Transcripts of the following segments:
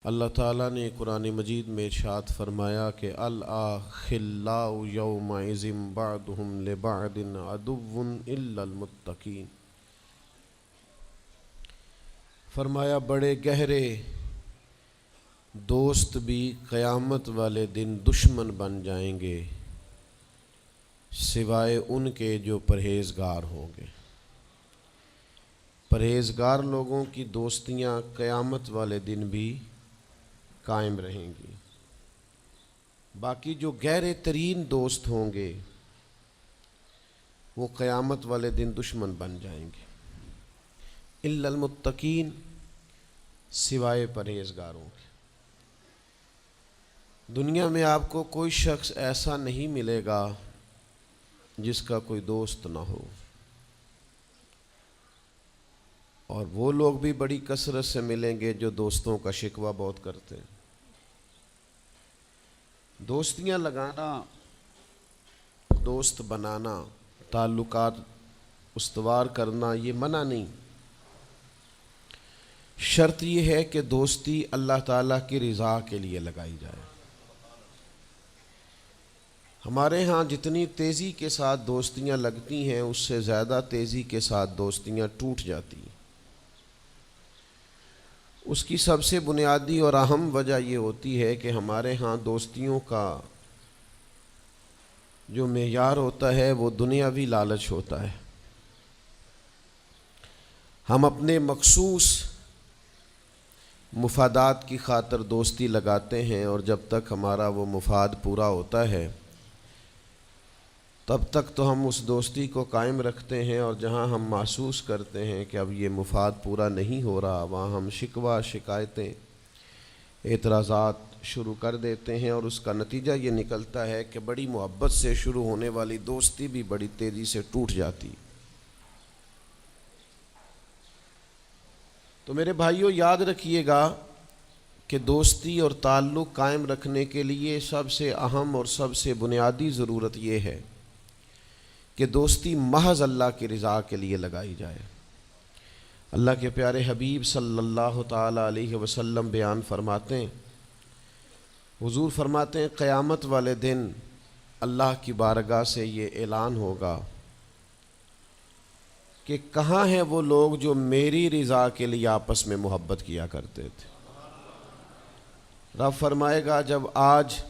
اللہ تعالیٰ نے قرآن مجید میں ارشاد فرمایا کہ الأخلاء یومئذ بعضهم لبعض عدو إلا المتقین۔ فرمایا بڑے گہرے دوست بھی قیامت والے دن دشمن بن جائیں گے سوائے ان کے جو پرہیزگار ہوں گے۔ پرہیزگار لوگوں کی دوستیاں قیامت والے دن بھی قائم رہیں گی، باقی جو گہرے ترین دوست ہوں گے وہ قیامت والے دن دشمن بن جائیں گے۔ الا المتقین، سوائے پرہیزگاروں کے۔ دنیا میں آپ کو کوئی شخص ایسا نہیں ملے گا جس کا کوئی دوست نہ ہو، اور وہ لوگ بھی بڑی کثرت سے ملیں گے جو دوستوں کا شکوہ بہت کرتے ہیں۔ دوستیاں لگانا، دوست بنانا، تعلقات استوار کرنا یہ منع نہیں، شرط یہ ہے کہ دوستی اللہ تعالیٰ کی رضا کے لیے لگائی جائے۔ ہمارے ہاں جتنی تیزی کے ساتھ دوستیاں لگتی ہیں اس سے زیادہ تیزی کے ساتھ دوستیاں ٹوٹ جاتی ہیں۔ اس کی سب سے بنیادی اور اہم وجہ یہ ہوتی ہے کہ ہمارے ہاں دوستیوں کا جو معیار ہوتا ہے وہ دنیاوی لالچ ہوتا ہے۔ ہم اپنے مخصوص مفادات کی خاطر دوستی لگاتے ہیں، اور جب تک ہمارا وہ مفاد پورا ہوتا ہے تب تک تو ہم اس دوستی کو قائم رکھتے ہیں، اور جہاں ہم محسوس کرتے ہیں کہ اب یہ مفاد پورا نہیں ہو رہا وہاں ہم شکوہ، شکایتیں، اعتراضات شروع کر دیتے ہیں، اور اس کا نتیجہ یہ نکلتا ہے کہ بڑی محبت سے شروع ہونے والی دوستی بھی بڑی تیزی سے ٹوٹ جاتی۔ تو میرے بھائیوں یاد رکھیے گا کہ دوستی اور تعلق قائم رکھنے کے لیے سب سے اہم اور سب سے بنیادی ضرورت یہ ہے کہ دوستی محض اللہ کی رضا کے لیے لگائی جائے۔ اللہ کے پیارے حبیب صلی اللہ تعالیٰ علیہ وسلم بیان فرماتے ہیں، حضور فرماتے ہیں قیامت والے دن اللہ کی بارگاہ سے یہ اعلان ہوگا کہ کہاں ہیں وہ لوگ جو میری رضا کے لیے آپس میں محبت کیا کرتے تھے۔ رب فرمائے گا جب آج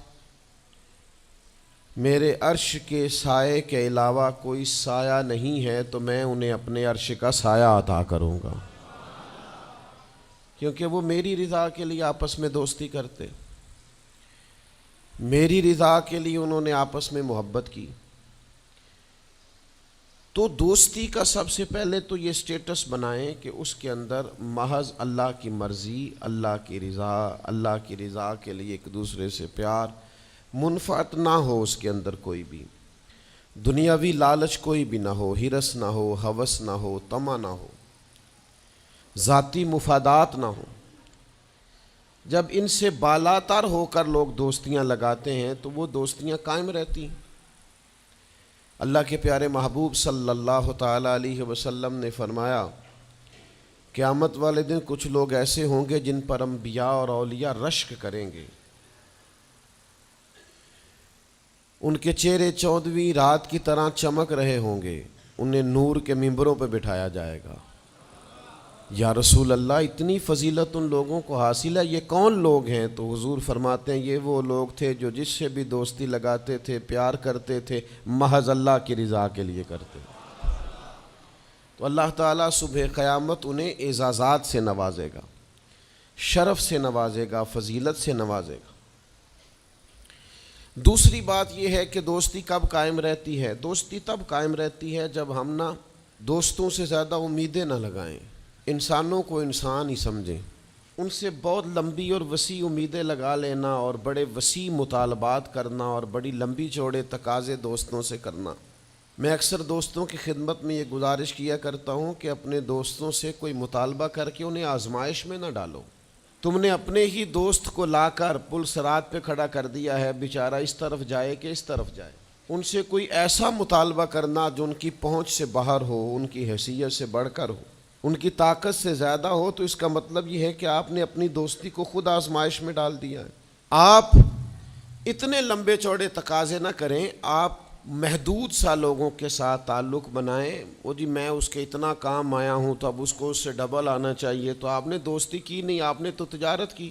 میرے عرش کے سائے کے علاوہ کوئی سایہ نہیں ہے تو میں انہیں اپنے عرش کا سایہ عطا کروں گا، کیونکہ وہ میری رضا کے لیے آپس میں دوستی کرتے، میری رضا کے لیے انہوں نے آپس میں محبت کی۔ تو دوستی کا سب سے پہلے تو یہ سٹیٹس بنائیں کہ اس کے اندر محض اللہ کی مرضی، اللہ کی رضا کے لیے ایک دوسرے سے پیار، منفعت نہ ہو اس کے اندر کوئی بھی، دنیاوی لالچ کوئی بھی نہ ہو، ہرس نہ ہو، ہوس نہ ہو، طمع نہ ہو، ذاتی مفادات نہ ہو۔ جب ان سے بالاتر ہو کر لوگ دوستیاں لگاتے ہیں تو وہ دوستیاں قائم رہتی ہیں۔ اللہ کے پیارے محبوب صلی اللہ تعالیٰ علیہ وسلم نے فرمایا قیامت والے دن کچھ لوگ ایسے ہوں گے جن پر انبیاء اور اولیاء رشک کریں گے، ان کے چہرے 14ویں رات کی طرح چمک رہے ہوں گے، انہیں نور کے ممبروں پہ بٹھایا جائے گا۔ یا رسول اللہ اتنی فضیلت ان لوگوں کو حاصل ہے، یہ کون لوگ ہیں؟ تو حضور فرماتے ہیں یہ وہ لوگ تھے جو جس سے بھی دوستی لگاتے تھے، پیار کرتے تھے، محض اللہ کی رضا کے لیے کرتے۔ تو اللہ تعالیٰ صبح قیامت انہیں اعزازات سے نوازے گا، شرف سے نوازے گا، فضیلت سے نوازے گا۔ دوسری بات یہ ہے کہ دوستی کب قائم رہتی ہے؟ دوستی تب قائم رہتی ہے جب ہم دوستوں سے زیادہ امیدیں نہ لگائیں، انسانوں کو انسان ہی سمجھیں، ان سے بہت لمبی اور وسیع امیدیں لگا لینا اور بڑے وسیع مطالبات کرنا اور بڑی لمبی چوڑے تقاضے دوستوں سے کرنا۔ میں اکثر دوستوں کی خدمت میں یہ گزارش کیا کرتا ہوں کہ اپنے دوستوں سے کوئی مطالبہ کر کے انہیں آزمائش میں نہ ڈالو۔ تم نے اپنے ہی دوست کو لا کر پل صراط پہ کھڑا کر دیا ہے، بیچارہ اس طرف جائے کہ اس طرف جائے۔ ان سے کوئی ایسا مطالبہ کرنا جو ان کی پہنچ سے باہر ہو، ان کی حیثیت سے بڑھ کر ہو، ان کی طاقت سے زیادہ ہو تو اس کا مطلب یہ ہے کہ آپ نے اپنی دوستی کو خود آزمائش میں ڈال دیا ہے۔ آپ اتنے لمبے چوڑے تقاضے نہ کریں، آپ محدود سا لوگوں کے ساتھ تعلق بنائیں۔ وہ جی میں اس کے اتنا کام آیا ہوں تو اب اس کو اس سے ڈبل آنا چاہیے، تو آپ نے دوستی کی نہیں، آپ نے تو تجارت کی۔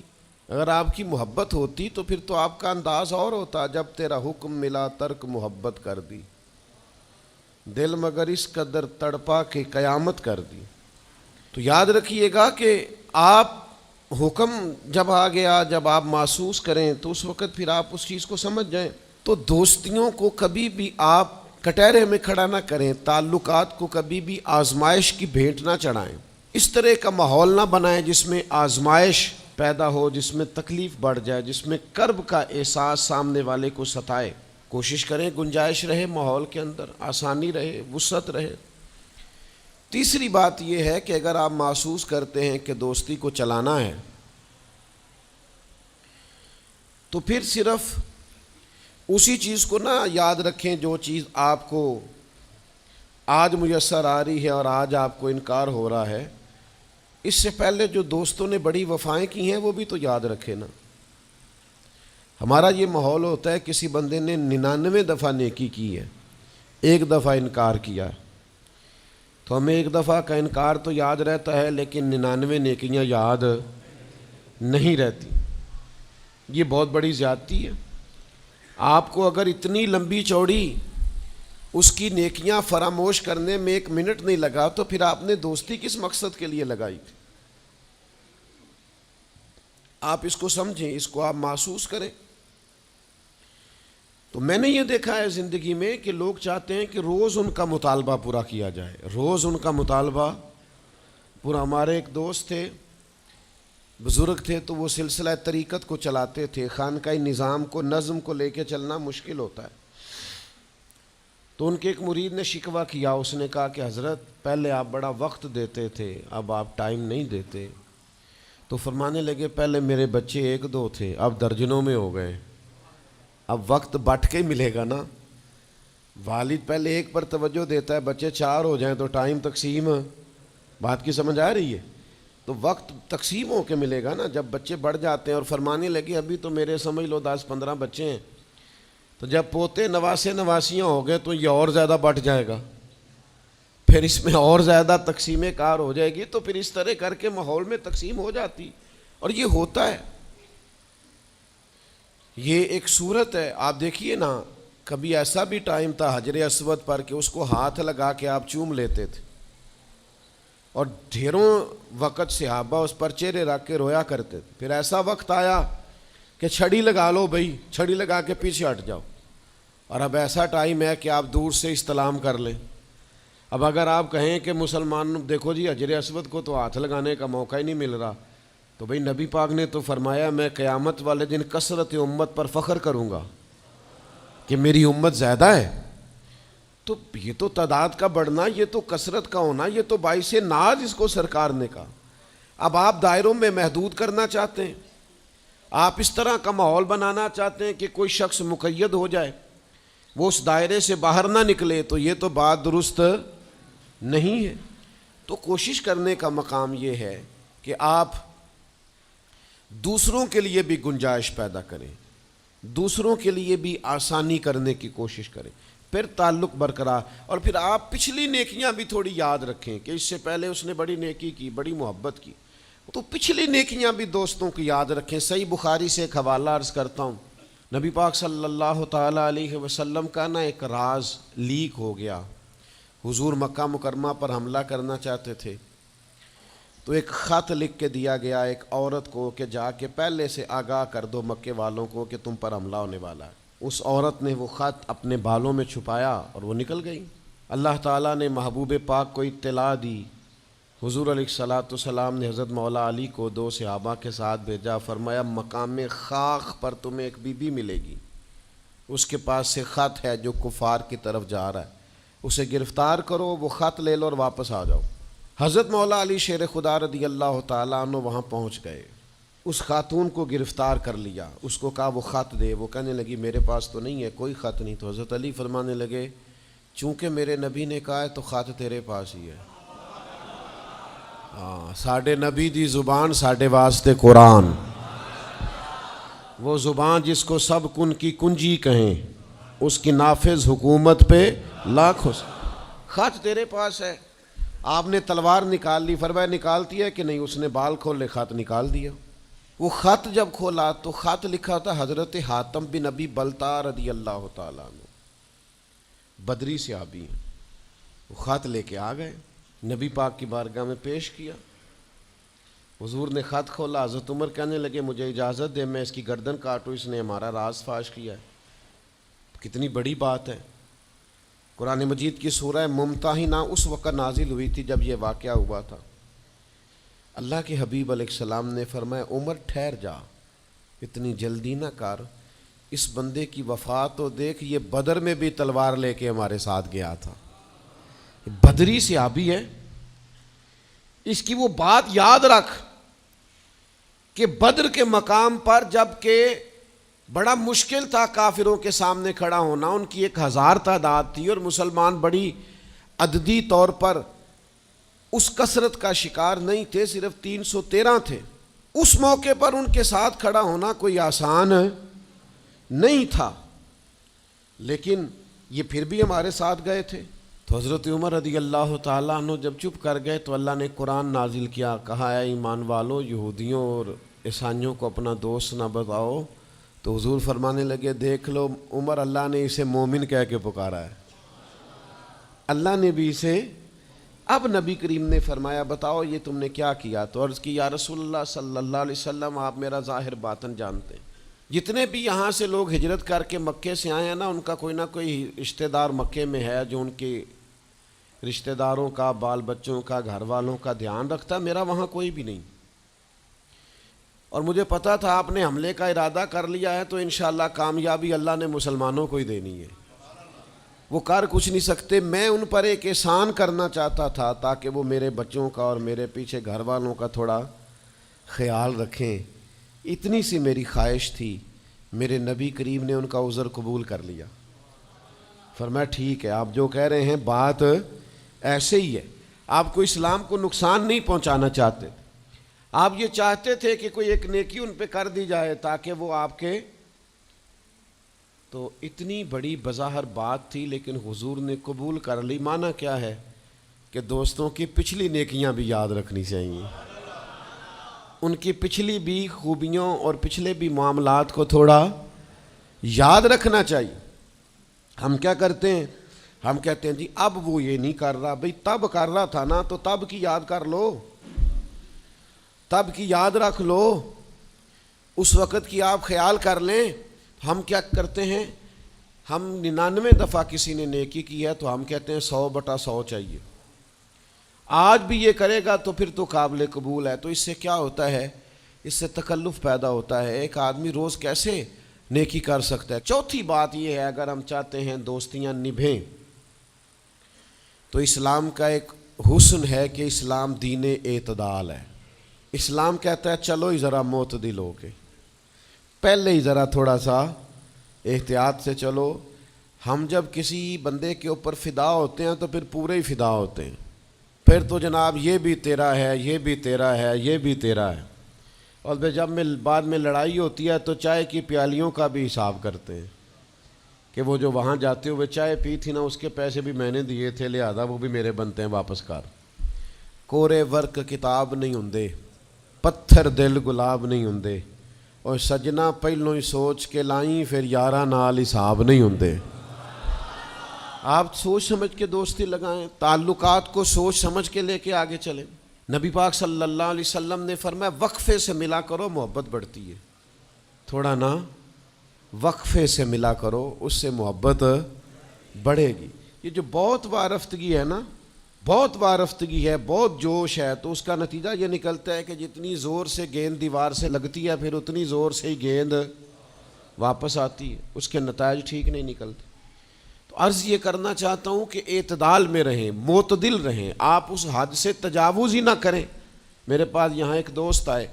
اگر آپ کی محبت ہوتی تو پھر تو آپ کا انداز اور ہوتا، جب تیرا حکم ملا ترک محبت کر دی، دل مگر اس قدر تڑپا کہ قیامت کر دی۔ تو یاد رکھیے گا کہ آپ حکم جب آ گیا، جب آپ محسوس کریں تو اس وقت پھر آپ اس چیز کو سمجھ جائیں۔ تو دوستیوں کو کبھی بھی آپ کٹہرے میں کھڑا نہ کریں، تعلقات کو کبھی بھی آزمائش کی بھیٹ نہ چڑھائیں۔ اس طرح کا ماحول نہ بنائیں جس میں آزمائش پیدا ہو، جس میں تکلیف بڑھ جائے، جس میں کرب کا احساس سامنے والے کو ستائے۔ کوشش کریں گنجائش رہے ماحول کے اندر، آسانی رہے، وسعت رہے۔ تیسری بات یہ ہے کہ اگر آپ محسوس کرتے ہیں کہ دوستی کو چلانا ہے تو پھر صرف اسی چیز کو نہ یاد رکھیں جو چیز آپ کو آج میسر آ رہی ہے اور آج آپ کو انکار ہو رہا ہے۔ اس سے پہلے جو دوستوں نے بڑی وفائیں کی ہیں وہ بھی تو یاد رکھے نا۔ ہمارا یہ ماحول ہوتا ہے کسی بندے نے 99 دفعہ نیکی کی ہے، ایک دفعہ انکار کیا ہے، تو ہمیں ایک دفعہ کا انکار تو یاد رہتا ہے لیکن 99 نیکیاں یاد نہیں رہتی۔ یہ بہت بڑی زیادتی ہے۔ آپ کو اگر اتنی لمبی چوڑی اس کی نیکیاں فراموش کرنے میں 1 منٹ نہیں لگا تو پھر آپ نے دوستی کس مقصد کے لیے لگائی تھی؟ آپ اس کو سمجھیں، اس کو آپ محسوس کریں۔ تو میں نے یہ دیکھا ہے زندگی میں کہ لوگ چاہتے ہیں کہ روز ان کا مطالبہ پورا کیا جائے، روز ان کا مطالبہ پورا۔ ہمارے ایک دوست تھے، بزرگ تھے، تو وہ سلسلہ طریقت کو چلاتے تھے، خانقاہ نظام کو، نظم کو لے کے چلنا مشکل ہوتا ہے۔ تو ان کے ایک مرید نے شکوہ کیا، اس نے کہا کہ حضرت پہلے آپ بڑا وقت دیتے تھے، اب آپ ٹائم نہیں دیتے۔ تو فرمانے لگے پہلے میرے بچے 1-2 تھے، اب درجنوں میں ہو گئے، اب وقت بٹ کے ملے گا نا۔ والد پہلے ایک پر توجہ دیتا ہے، بچے 4 ہو جائیں تو ٹائم تقسیم، بات کی سمجھ آ رہی ہے؟ تو وقت تقسیم ہو کے ملے گا نا جب بچے بڑھ جاتے ہیں۔ اور فرمانے لگے ابھی تو میرے سمجھ لو 10-15 بچے ہیں، تو جب پوتے نواسے نواسیاں ہو گئے تو یہ اور زیادہ بٹ جائے گا، پھر اس میں اور زیادہ تقسیم کار ہو جائے گی۔ تو پھر اس طرح کر کے ماحول میں تقسیم ہو جاتی، اور یہ ہوتا ہے، یہ ایک صورت ہے۔ آپ دیکھیے نا، کبھی ایسا بھی ٹائم تھا حجر اسود پر کہ اس کو ہاتھ لگا کے آپ چوم لیتے تھے، اور ڈھیروں وقت صحابہ اس پر چہرے رکھ کے رویا کرتے تھے۔ پھر ایسا وقت آیا کہ چھڑی لگا لو بھائی، چھڑی لگا کے پیچھے ہٹ جاؤ، اور اب ایسا ٹائم ہے کہ آپ دور سے استلام کر لیں۔ اب اگر آپ کہیں کہ مسلمان دیکھو جی حجر اسود کو تو ہاتھ لگانے کا موقع ہی نہیں مل رہا، تو بھئی نبی پاک نے تو فرمایا میں قیامت والے دن کثرت امت پر فخر کروں گا کہ میری امت زیادہ ہے۔ تو یہ تو تعداد کا بڑھنا، یہ تو کثرت کا ہونا، یہ تو باعث ناز اس کو سرکار نے کہا۔ اب آپ دائروں میں محدود کرنا چاہتے ہیں، آپ اس طرح کا ماحول بنانا چاہتے ہیں کہ کوئی شخص مقید ہو جائے، وہ اس دائرے سے باہر نہ نکلے، تو یہ تو بات درست نہیں ہے۔ تو کوشش کرنے کا مقام یہ ہے کہ آپ دوسروں کے لیے بھی گنجائش پیدا کریں، دوسروں کے لیے بھی آسانی کرنے کی کوشش کریں، پھر تعلق برقرار۔ اور پھر آپ پچھلی نیکیاں بھی تھوڑی یاد رکھیں کہ اس سے پہلے اس نے بڑی نیکی کی، بڑی محبت کی، تو پچھلی نیکیاں بھی دوستوں کی یاد رکھیں۔ صحیح بخاری سے ایک حوالہ عرض کرتا ہوں، نبی پاک صلی اللہ تعالیٰ علیہ وسلم کا نا ایک راز لیک ہو گیا۔ حضور مکہ مکرمہ پر حملہ کرنا چاہتے تھے، تو ایک خط لکھ کے دیا گیا ایک عورت کو کہ جا کے پہلے سے آگاہ کر دو مکے والوں کو کہ تم پر حملہ ہونے والا ہے۔ اس عورت نے وہ خط اپنے بالوں میں چھپایا اور وہ نکل گئی۔ اللہ تعالیٰ نے محبوب پاک کو اطلاع دی، حضور علیہ الصلاۃ والسلام نے حضرت مولا علی کو 2 صحابہ کے ساتھ بھیجا، فرمایا مقام خاک پر تمہیں ایک بی بی ملے گی، اس کے پاس سے خط ہے جو کفار کی طرف جا رہا ہے، اسے گرفتار کرو، وہ خط لے لو اور واپس آ جاؤ۔ حضرت مولا علی شیر خدا رضی اللہ تعالیٰ عنہ وہاں پہنچ گئے، اس خاتون کو گرفتار کر لیا، اس کو کہا وہ خط دے، وہ کہنے لگی میرے پاس تو نہیں ہے، کوئی خط نہیں۔ تو حضرت علی فرمانے لگے چونکہ میرے نبی نے کہا ہے تو خط تیرے پاس ہی ہے۔ ساڈے نبی دی زبان ساڈے واسطے قرآن، وہ زبان جس کو سب کن کی کنجی کہیں، اس کی نافذ حکومت پہ لاکھوں خط تیرے پاس ہے۔ آپ نے تلوار نکال لی، فرمایا نکالتی ہے کہ نہیں؟ اس نے بال کھولے، خط نکال دیا۔ وہ خط جب کھولا تو خط لکھا تھا حضرت حاتم بن نبی بلتا رضی اللہ تعالیٰ عنہ، بدری صحابی ہیں۔ وہ خط لے کے آ گئے، نبی پاک کی بارگاہ میں پیش کیا۔ حضور نے خط کھولا، حضرت عمر کہنے لگے مجھے اجازت دے میں اس کی گردن کاٹوں، اس نے ہمارا راز فاش کیا ہے۔ کتنی بڑی بات ہے۔ قرآن مجید کی سورہ ممتحنہ اس وقت نازل ہوئی تھی جب یہ واقعہ ہوا تھا۔ اللہ کے حبیب علیہ السلام نے فرمایا عمر ٹھہر جا، اتنی جلدی نہ کر، اس بندے کی وفات تو دیکھ، یہ بدر میں بھی تلوار لے کے ہمارے ساتھ گیا تھا، بدری صحابی ہے۔ اس کی وہ بات یاد رکھ کہ بدر کے مقام پر جب کہ بڑا مشکل تھا کافروں کے سامنے کھڑا ہونا، ان کی 1000 تعداد تھی اور مسلمان بڑی عددی طور پر اس کثرت کا شکار نہیں تھے، صرف 313 تھے۔ اس موقع پر ان کے ساتھ کھڑا ہونا کوئی آسان نہیں تھا، لیکن یہ پھر بھی ہمارے ساتھ گئے تھے۔ تو حضرت عمر رضی اللہ تعالیٰ عنہ جب چپ کر گئے تو اللہ نے قرآن نازل کیا، کہا اے ایمان والو یہودیوں اور عیسائیوں کو اپنا دوست نہ بتاؤ۔ تو حضور فرمانے لگے دیکھ لو عمر، اللہ نے اسے مومن کہہ کے پکارا ہے، اللہ نے بھی اسے۔ اب نبی کریم نے فرمایا بتاؤ یہ تم نے کیا کیا؟ تو عرض کی یا رسول اللہ صلی اللہ علیہ وسلم آپ میرا ظاہر باطن جانتے ہیں، جتنے بھی یہاں سے لوگ ہجرت کر کے مکے سے آئے ہیں نا، ان کا کوئی نہ کوئی رشتہ دار مکے میں ہے جو ان کے رشتہ داروں کا، بال بچوں کا، گھر والوں کا دھیان رکھتا، میرا وہاں کوئی بھی نہیں۔ اور مجھے پتا تھا آپ نے حملے کا ارادہ کر لیا ہے تو انشاءاللہ کامیابی اللہ نے مسلمانوں کو ہی دینی ہے، وہ کر کچھ نہیں سکتے۔ میں ان پر ایک احسان کرنا چاہتا تھا تاکہ وہ میرے بچوں کا اور میرے پیچھے گھر والوں کا تھوڑا خیال رکھیں، اتنی سی میری خواہش تھی۔ میرے نبی کریم نے ان کا عذر قبول کر لیا، فرمایا ٹھیک ہے آپ جو کہہ رہے ہیں بات ایسے ہی ہے، آپ کو اسلام کو نقصان نہیں پہنچانا چاہتے، آپ یہ چاہتے تھے کہ کوئی ایک نیکی ان پہ کر دی جائے تاکہ وہ آپ کے، تو اتنی بڑی بظاہر بات تھی لیکن حضور نے قبول کر لی۔ معنی کیا ہے کہ دوستوں کی پچھلی نیکیاں بھی یاد رکھنی چاہیے، ان کی پچھلی بھی خوبیوں اور پچھلے بھی معاملات کو تھوڑا یاد رکھنا چاہیے۔ ہم کیا کرتے ہیں؟ ہم کہتے ہیں جی اب وہ یہ نہیں کر رہا، بھئی تب کر رہا تھا نا، تو تب کی یاد کر لو، تب کی یاد رکھ لو، اس وقت کی آپ خیال کر لیں۔ ہم کیا کرتے ہیں؟ ہم 99 دفعہ کسی نے نیکی کی ہے تو ہم کہتے ہیں 100/100 چاہیے، آج بھی یہ کرے گا تو پھر تو قابل قبول ہے۔ تو اس سے کیا ہوتا ہے؟ اس سے تکلف پیدا ہوتا ہے، ایک آدمی روز کیسے نیکی کر سکتا ہے؟ چوتھی بات یہ ہے اگر ہم چاہتے ہیں دوستیاں نبھیں تو اسلام کا ایک حسن ہے کہ اسلام دین اعتدال ہے۔ اسلام کہتا ہے چلو ہی ذرا معتدل ہو کے، پہلے ہی ذرا تھوڑا سا احتیاط سے چلو۔ ہم جب کسی بندے کے اوپر فدا ہوتے ہیں تو پھر پورے ہی فدا ہوتے ہیں، پھر تو جناب یہ بھی تیرا ہے، یہ بھی تیرا ہے، یہ بھی تیرا ہے، اور پھر جب بعد میں لڑائی ہوتی ہے تو چائے کی پیالیوں کا بھی حساب کرتے ہیں کہ وہ جو وہاں جاتے ہوئے چائے پی تھی نا اس کے پیسے بھی میں نے دیے تھے، لہذا وہ بھی میرے بنتے ہیں، واپس کر۔ کورے ورک کتاب نہیں ہوندے، پتھر دل گلاب نہیں ہوندے، اور سجنا پہلوں ہی سوچ کے لائیں پھر یاراں نال حساب نہیں ہوندے۔ آپ سوچ سمجھ کے دوستی لگائیں، تعلقات کو سوچ سمجھ کے لے کے آگے چلیں۔ نبی پاک صلی اللہ علیہ وسلم نے فرمایا وقفے سے ملا کرو محبت بڑھتی ہے، تھوڑا نا وقفے سے ملا کرو، اس سے محبت بڑھے گی۔ یہ جو بہت وارفتگی ہے نا، بہت وارفتگی ہے، بہت جوش ہے، تو اس کا نتیجہ یہ نکلتا ہے کہ جتنی زور سے گیند دیوار سے لگتی ہے پھر اتنی زور سے ہی گیند واپس آتی ہے، اس کے نتائج ٹھیک نہیں نکلتے۔ تو عرض یہ کرنا چاہتا ہوں کہ اعتدال میں رہیں، معتدل رہیں، آپ اس حد سے تجاوز ہی نہ کریں۔ میرے پاس یہاں ایک دوست آئے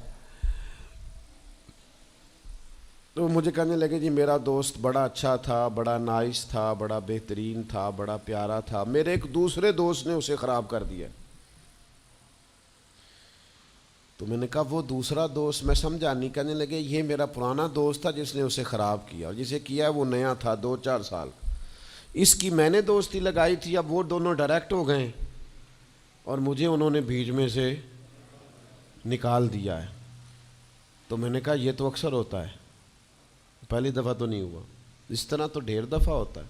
تو مجھے کہنے لگے جی میرا دوست بڑا اچھا تھا، بڑا نائس تھا، بڑا بہترین تھا، بڑا پیارا تھا، میرے ایک دوسرے دوست نے اسے خراب کر دیا۔ تو میں نے کہا وہ دوسرا دوست میں سمجھا نہیں. کہنے لگے یہ میرا پرانا دوست تھا جس نے اسے خراب کیا, اور جسے کیا وہ نیا تھا 2-4 سال. اس کی میں نے دوستی لگائی تھی, اب وہ دونوں ڈائریکٹ ہو گئے اور مجھے انہوں نے بیچ میں سے نکال دیا ہے. تو میں نے کہا یہ تو اکثر ہوتا ہے, پہلی دفعہ تو نہیں ہوا, اس طرح تو ڈھیر دفعہ ہوتا ہے.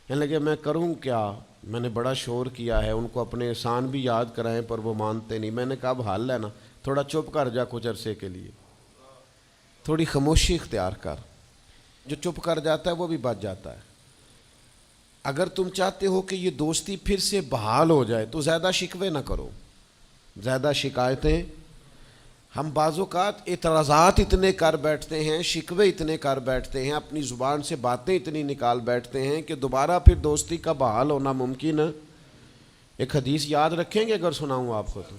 کہنے لگے میں کروں کیا, میں نے بڑا شور کیا ہے, ان کو اپنے احسان بھی یاد کرائیں پر وہ مانتے نہیں. میں نے کہا اب حل ہے نا, تھوڑا چپ کر جا کچھ عرصے کے لیے, تھوڑی خاموشی اختیار کر. جو چپ کر جاتا ہے وہ بھی بچ جاتا ہے. اگر تم چاہتے ہو کہ یہ دوستی پھر سے بحال ہو جائے تو زیادہ شکوے نہ کرو, زیادہ شکایتیں. ہم بعض اوقات اعتراضات اتنے کر بیٹھتے ہیں, شکوے اتنے کر بیٹھتے ہیں, اپنی زبان سے باتیں اتنی نکال بیٹھتے ہیں کہ دوبارہ پھر دوستی کا بحال ہونا ممکن ہے. ایک حدیث یاد رکھیں گے اگر سناؤں آپ کو تو.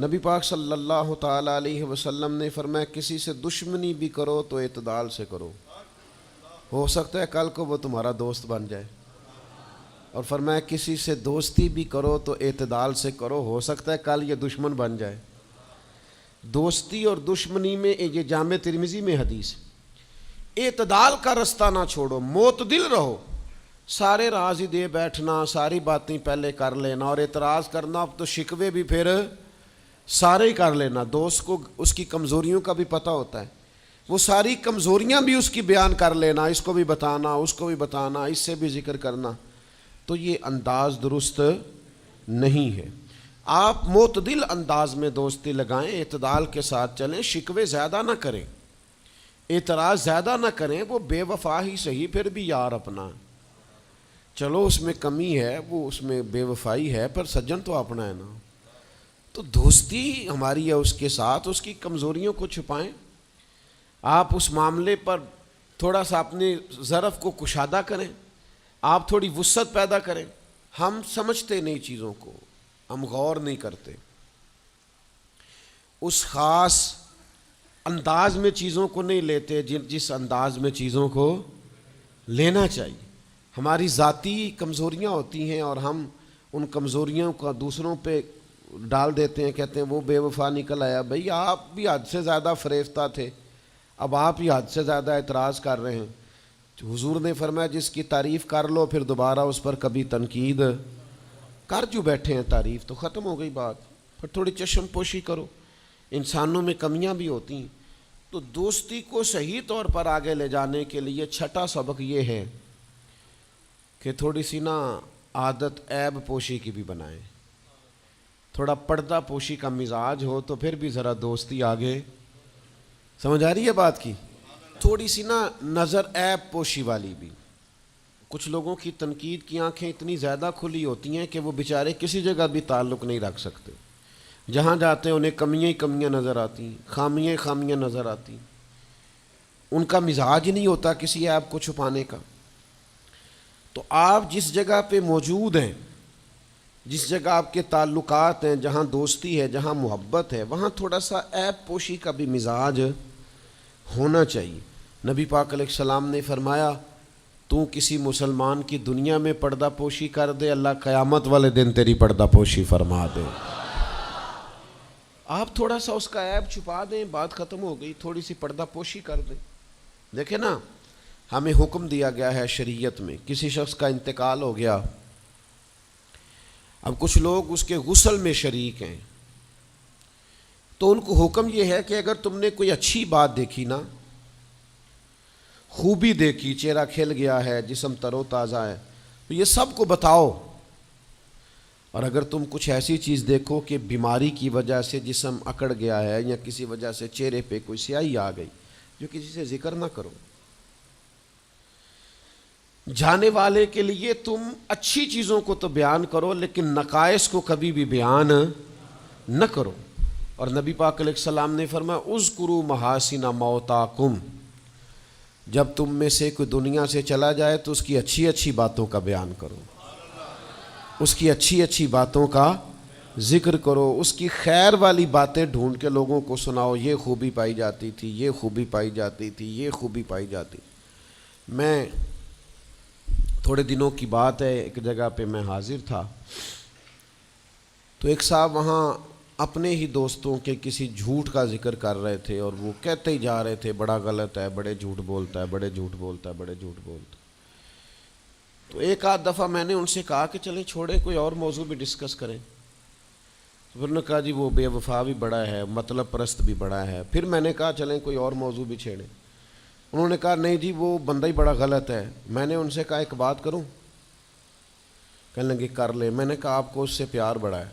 نبی پاک صلی اللہ تعالیٰ علیہ وسلم نے فرمایا کسی سے دشمنی بھی کرو تو اعتدال سے کرو, ہو سکتا ہے کل کو وہ تمہارا دوست بن جائے. اور فرمایا کسی سے دوستی بھی کرو تو اعتدال سے کرو, ہو سکتا ہے کل یہ دشمن بن جائے. دوستی اور دشمنی میں یہ جامع ترمذی میں حدیث, اعتدال کا رستہ نہ چھوڑو, معتدل رہو. سارے راز ہی دے بیٹھنا, ساری باتیں پہلے کر لینا اور اعتراض کرنا, اب تو شکوے بھی پھر سارے ہی کر لینا. دوست کو اس کی کمزوریوں کا بھی پتہ ہوتا ہے, وہ ساری کمزوریاں بھی اس کی بیان کر لینا, اس کو بھی بتانا, اس کو بھی بتانا, اس سے بھی ذکر کرنا. تو یہ انداز درست نہیں ہے. آپ معتدل انداز میں دوستی لگائیں, اعتدال کے ساتھ چلیں, شکوے زیادہ نہ کریں, اعتراض زیادہ نہ کریں. وہ بے وفا ہی صحیح پھر بھی یار اپنا, چلو اس میں کمی ہے, وہ اس میں بے وفائی ہے, پر سجن تو اپنا ہے نا. تو دوستی ہماری ہے اس کے ساتھ, اس کی کمزوریوں کو چھپائیں. آپ اس معاملے پر تھوڑا سا اپنے ظرف کو کشادہ کریں, آپ تھوڑی وسعت پیدا کریں. ہم سمجھتے نہیں چیزوں کو, ہم غور نہیں کرتے, اس خاص انداز میں چیزوں کو نہیں لیتے جس انداز میں چیزوں کو لینا چاہیے. ہماری ذاتی کمزوریاں ہوتی ہیں اور ہم ان کمزوریوں کا دوسروں پہ ڈال دیتے ہیں, کہتے ہیں وہ بے وفا نکل آیا. بھئی آپ بھی حد سے زیادہ فریفتہ تھے, اب آپ ہی حد سے زیادہ اعتراض کر رہے ہیں. حضور نے فرمایا جس کی تعریف کر لو پھر دوبارہ اس پر کبھی تنقید کر جو بیٹھے ہیں, تعریف تو ختم ہو گئی بات. پھر تھوڑی چشم پوشی کرو, انسانوں میں کمیاں بھی ہوتی ہیں. تو دوستی کو صحیح طور پر آگے لے جانے کے لیے چھٹا سبق یہ ہے کہ تھوڑی سی نا عادت عیب پوشی کی بھی بنائیں. تھوڑا پردہ پوشی کا مزاج ہو تو پھر بھی ذرا دوستی آگے. سمجھ آ رہی ہے بات کی؟ تھوڑی سی نا نظر عیب پوشی والی بھی. کچھ لوگوں کی تنقید کی آنکھیں اتنی زیادہ کھلی ہوتی ہیں کہ وہ بیچارے کسی جگہ بھی تعلق نہیں رکھ سکتے. جہاں جاتے ہیں انہیں کمیاں ہی کمیاں نظر آتی ہیں, خامیاں ہی خامیاں نظر آتی ہیں. ان کا مزاج ہی نہیں ہوتا کسی عیب کو چھپانے کا. تو آپ جس جگہ پہ موجود ہیں, جس جگہ آپ کے تعلقات ہیں, جہاں دوستی ہے, جہاں محبت ہے, وہاں تھوڑا سا عیب پوشی کا بھی مزاج ہونا چاہیے. نبی پاک علیہ السلام نے فرمایا تو کسی مسلمان کی دنیا میں پردہ پوشی کر دے, اللہ قیامت والے دن تیری پردہ پوشی فرما دے. آپ تھوڑا سا اس کا عیب چھپا دیں, بات ختم ہو گئی. تھوڑی سی پردہ پوشی کر دیں. دیکھیں نا, ہمیں حکم دیا گیا ہے شریعت میں, کسی شخص کا انتقال ہو گیا, اب کچھ لوگ اس کے غسل میں شریک ہیں, تو ان کو حکم یہ ہے کہ اگر تم نے کوئی اچھی بات دیکھی نا, خوبی دیکھی, چہرہ کھل گیا ہے, جسم تر و تازہ ہے, تو یہ سب کو بتاؤ. اور اگر تم کچھ ایسی چیز دیکھو کہ بیماری کی وجہ سے جسم اکڑ گیا ہے یا کسی وجہ سے چہرے پہ کوئی سیاہی آ گئی, جو کسی سے ذکر نہ کرو. جانے والے کے لیے تم اچھی چیزوں کو تو بیان کرو لیکن نقائص کو کبھی بھی بیان نہ کرو. اور نبی پاک علیہ السلام نے فرمایا اذکروا محاسن موتاکم, جب تم میں سے کوئی دنیا سے چلا جائے تو اس کی اچھی اچھی باتوں کا بیان کرو, اس کی اچھی اچھی باتوں کا ذکر کرو, اس کی خیر والی باتیں ڈھونڈ کے لوگوں کو سناؤ. یہ خوبی پائی جاتی تھی, یہ خوبی پائی جاتی تھی, یہ خوبی پائی جاتی. میں تھوڑے دنوں کی بات ہے, ایک جگہ پہ میں حاضر تھا, تو ایک صاحب وہاں اپنے ہی دوستوں کے کسی جھوٹ کا ذکر کر رہے تھے اور وہ کہتے ہی جا رہے تھے بڑا غلط ہے، بڑے جھوٹ بولتا ہے، بڑے جھوٹ بولتا ہے، بڑے جھوٹ بولتا ہے۔ تو ایک آدھ دفعہ میں نے ان سے کہا کہ چلیں چھوڑیں، کوئی اور موضوع بھی ڈسکس کریں۔ تو پھر انہوں نے کہا جی وہ بے وفا بھی بڑا ہے، مطلب پرست بھی بڑا ہے۔ پھر میں نے کہا چلیں کوئی اور موضوع بھی چھیڑیں۔ انہوں نے کہا نہیں جی وہ بندہ ہی بڑا غلط ہے۔ میں نے ان سے کہا ایک بات کروں؟ کہنے لگے کر لے۔ میں نے کہا آپ کو اس سے پیار بڑا ہے؟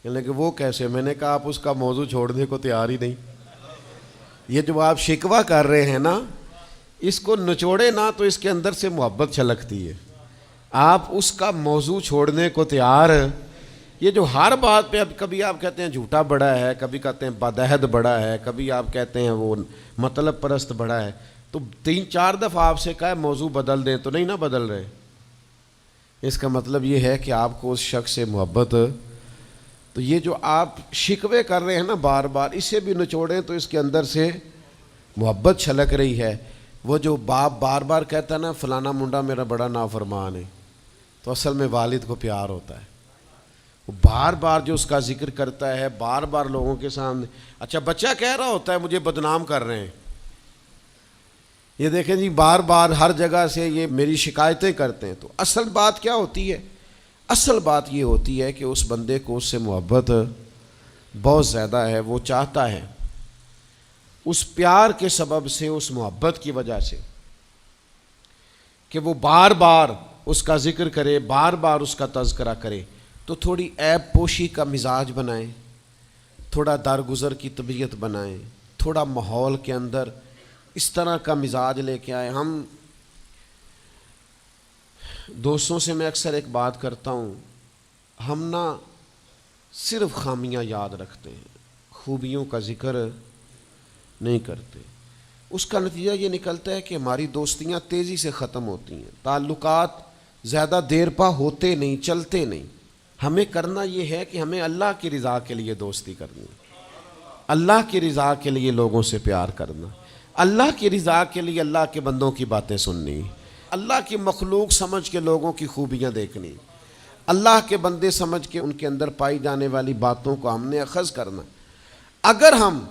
کہنے لگے وہ کیسے؟ میں نے کہا آپ اس کا موضوع چھوڑنے کو تیار ہی نہیں۔ یہ جو آپ شکوہ کر رہے ہیں نا، اس کو نچوڑے نا تو اس کے اندر سے محبت چھلکتی ہے۔ آپ اس کا موضوع چھوڑنے کو تیار، یہ جو ہر بات پہ اب کبھی آپ کہتے ہیں جھوٹا بڑا ہے، کبھی کہتے ہیں بدعہد بڑا ہے، کبھی آپ کہتے ہیں وہ مطلب پرست بڑا ہے، تو 3-4 دفعہ آپ سے کہا موضوع بدل دیں تو نہیں نہ بدل رہے۔ اس کا مطلب یہ ہے کہ آپ کو اس شخص سے محبت۔ تو یہ جو آپ شکوے کر رہے ہیں نا بار بار، اسے بھی نچوڑیں تو اس کے اندر سے محبت چھلک رہی ہے۔ وہ جو باپ بار بار کہتا ہے نا فلانا منڈا میرا بڑا نافرمان ہے، تو اصل میں والد کو پیار ہوتا ہے۔ وہ بار بار جو اس کا ذکر کرتا ہے، بار بار لوگوں کے سامنے، اچھا بچہ کہہ رہا ہوتا ہے مجھے بدنام کر رہے ہیں، یہ دیکھیں جی بار بار ہر جگہ سے یہ میری شکایتیں کرتے ہیں، تو اصل بات کیا ہوتی ہے؟ اصل بات یہ ہوتی ہے کہ اس بندے کو اس سے محبت بہت زیادہ ہے، وہ چاہتا ہے اس پیار کے سبب سے، اس محبت کی وجہ سے کہ وہ بار بار اس کا ذکر کرے، بار بار اس کا تذکرہ کرے، تو تھوڑی عیب پوشی کا مزاج بنائیں، تھوڑا درگزر کی طبیعت بنائیں، تھوڑا ماحول کے اندر اس طرح کا مزاج لے کے آئے۔ ہم دوستوں سے میں اکثر ایک بات کرتا ہوں، ہم نہ صرف خامیاں یاد رکھتے ہیں، خوبیوں کا ذکر نہیں کرتے۔ اس کا نتیجہ یہ نکلتا ہے کہ ہماری دوستیاں تیزی سے ختم ہوتی ہیں، تعلقات زیادہ دیر پا ہوتے نہیں، چلتے نہیں۔ ہمیں کرنا یہ ہے کہ ہمیں اللہ کی رضا کے لیے دوستی کرنی، اللہ کی رضا کے لیے لوگوں سے پیار کرنا، اللہ کی رضا کے لیے اللہ کے بندوں کی باتیں سننی، اللہ کی مخلوق سمجھ کے لوگوں کی خوبیاں دیکھنی، اللہ کے بندے سمجھ کے ان کے اندر پائی جانے والی باتوں کو ہم نے اخذ کرنا۔ اگر ہم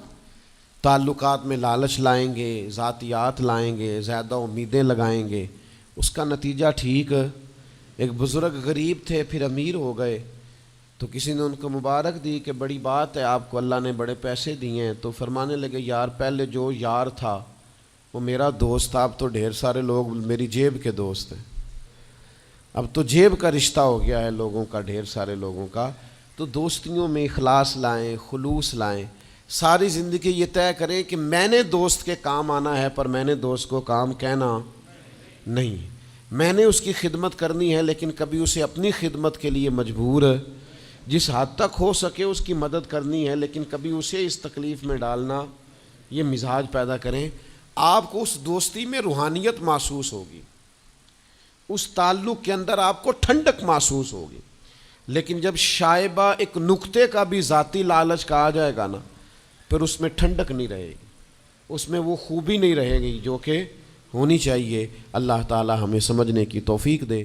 تعلقات میں لالچ لائیں گے، ذاتیات لائیں گے، زیادہ امیدیں لگائیں گے، اس کا نتیجہ ٹھیک۔ ایک بزرگ غریب تھے پھر امیر ہو گئے، تو کسی نے ان کو مبارک دی کہ بڑی بات ہے آپ کو اللہ نے بڑے پیسے دیے ہیں، تو فرمانے لگے یار پہلے جو یار تھا وہ میرا دوست تھا، اب تو ڈھیر سارے لوگ میری جیب کے دوست ہیں، اب تو جیب کا رشتہ ہو گیا ہے لوگوں کا، ڈھیر سارے لوگوں کا۔ تو دوستیوں میں اخلاص لائیں، خلوص لائیں، ساری زندگی یہ طے کریں کہ میں نے دوست کے کام آنا ہے، پر میں نے دوست کو کام کہنا نہیں، میں نے اس کی خدمت کرنی ہے لیکن کبھی اسے اپنی خدمت کے لیے مجبور، جس حد تک ہو سکے اس کی مدد کرنی ہے لیکن کبھی اسے اس تکلیف میں ڈالنا، یہ مزاج پیدا کریں۔ آپ کو اس دوستی میں روحانیت محسوس ہوگی، اس تعلق کے اندر آپ کو ٹھنڈک محسوس ہوگی، لیکن جب شائبہ ایک نقطے کا بھی ذاتی لالچ کا آ جائے گا نا، پھر اس میں ٹھنڈک نہیں رہے گی، اس میں وہ خوبی نہیں رہے گی جو کہ ہونی چاہیے۔ اللہ تعالی ہمیں سمجھنے کی توفیق دے۔